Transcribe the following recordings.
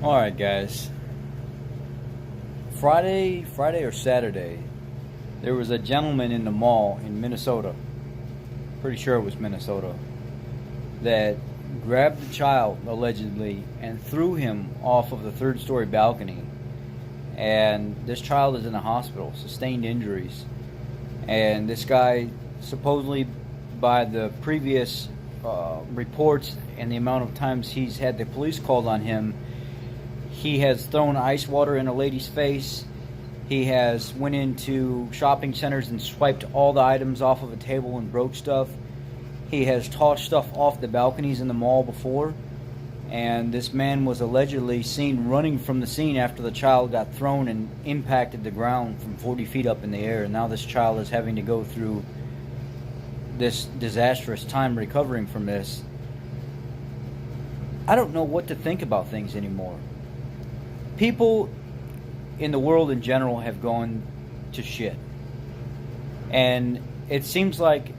Alright, guys. Friday or Saturday, there was a gentleman in the mall in Minnesota, pretty sure it was Minnesota, that grabbed the child, allegedly, and threw him off of the third story balcony. And this child is in a hospital, sustained injuries. And this guy, supposedly, by the previous reports and the amount of times he's had the police called on him, he has thrown ice water in a lady's face. He has went into shopping centers and swiped all the items off of a table and broke stuff. He has tossed stuff off the balconies in the mall before. And this man was allegedly seen running from the scene after the child got thrown and impacted the ground from 40 feet up in the air. And now this child is having to go through this disastrous time recovering from this. I don't know what to think about things anymore. People in the world in general have gone to shit. And it seems like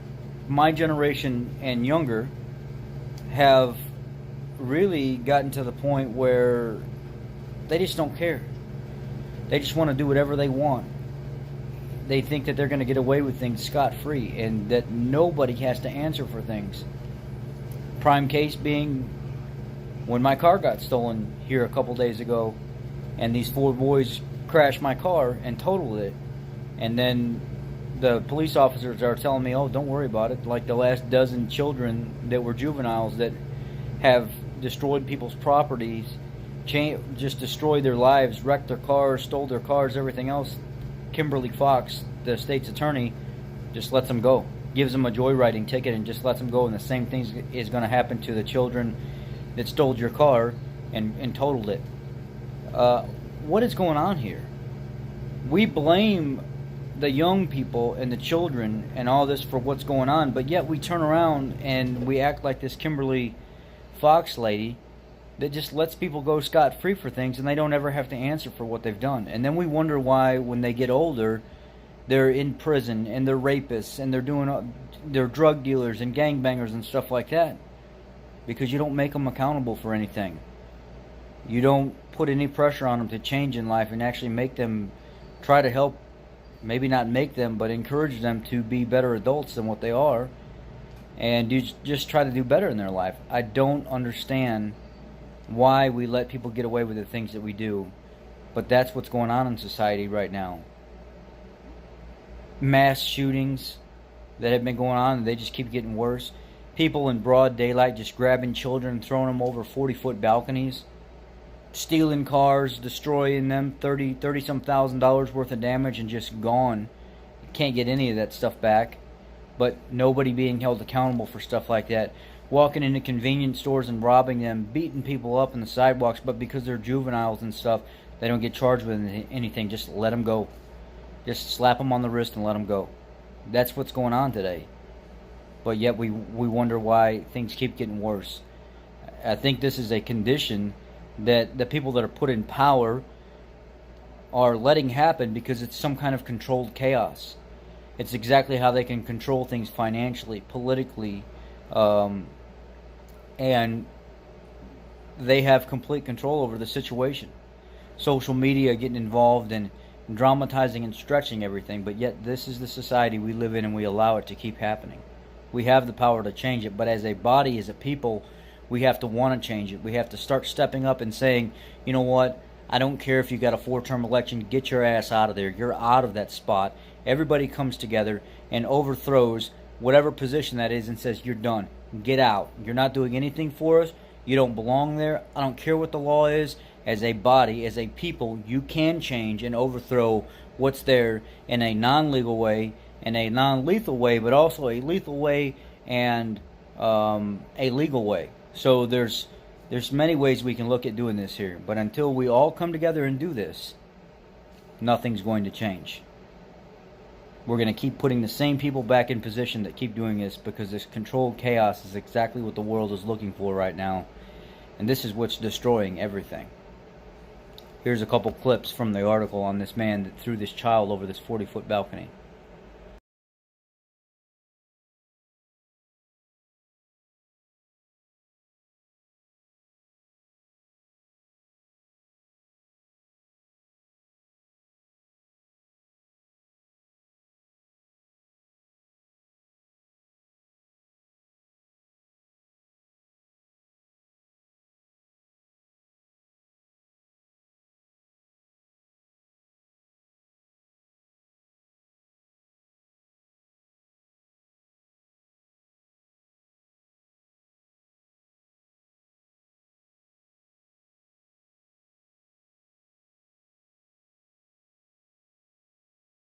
my generation and younger have really gotten to the point where they just don't care. They just want to do whatever they want. They think that they're going to get away with things scot-free and that nobody has to answer for things. Prime case being when my car got stolen here a couple days ago, and these four boys crashed my car and totaled it. And then the police officers are telling me, oh, don't worry about it. Like the last dozen children that were juveniles that have destroyed people's properties, just destroyed their lives, wrecked their cars, stole their cars, everything else. Kimberly Fox, the state's attorney, just lets them go. Gives them a joyriding ticket and just lets them go. And the same thing is going to happen to the children that stole your car and totaled it. What is going on here? We blame the young people and the children and all this for what's going on, but yet we turn around and we act like this Kimberly Fox lady that just lets people go scot-free for things and they don't ever have to answer for what they've done. And then we wonder why when they get older they're in prison and they're rapists and they're drug dealers and gangbangers and stuff like that, because you don't make them accountable for anything. You don't put any pressure on them to change in life and actually make them try to help, maybe not make them, but encourage them to be better adults than what they are, and you just try to do better in their life. I don't understand why we let people get away with the things that we do, but that's what's going on in society right now. Mass shootings that have been going on, and they just keep getting worse. People in broad daylight just grabbing children and throwing them over 40-foot balconies. Stealing cars, destroying them, $30-some thousand worth of damage and just gone. Can't get any of that stuff back. But nobody being held accountable for stuff like that. Walking into convenience stores and robbing them, beating people up in the sidewalks, but because they're juveniles and stuff, they don't get charged with anything. Just let them go. Just slap them on the wrist and let them go. That's what's going on today. But yet we wonder why things keep getting worse. I think this is a condition that the people that are put in power are letting happen because it's some kind of controlled chaos. It's exactly how they can control things financially, politically, and they have complete control over the situation. Social media getting involved and dramatizing and stretching everything, but yet this is the society we live in and we allow it to keep happening. We have the power to change it, but as a body, as a people, we have to want to change it. We have to start stepping up and saying, you know what, I don't care if you got a 4-term election, get your ass out of there. You're out of that spot. Everybody comes together and overthrows whatever position that is and says, you're done. Get out. You're not doing anything for us. You don't belong there. I don't care what the law is. As a body, as a people, you can change and overthrow what's there in a non-legal way, in a non-lethal way, but also a lethal way and a legal way. So there's many ways we can look at doing this here. But until we all come together and do this, nothing's going to change. We're going to keep putting the same people back in position that keep doing this, because this controlled chaos is exactly what the world is looking for right now. And this is what's destroying everything. Here's a couple clips from the article on this man that threw this child over this 40-foot balcony.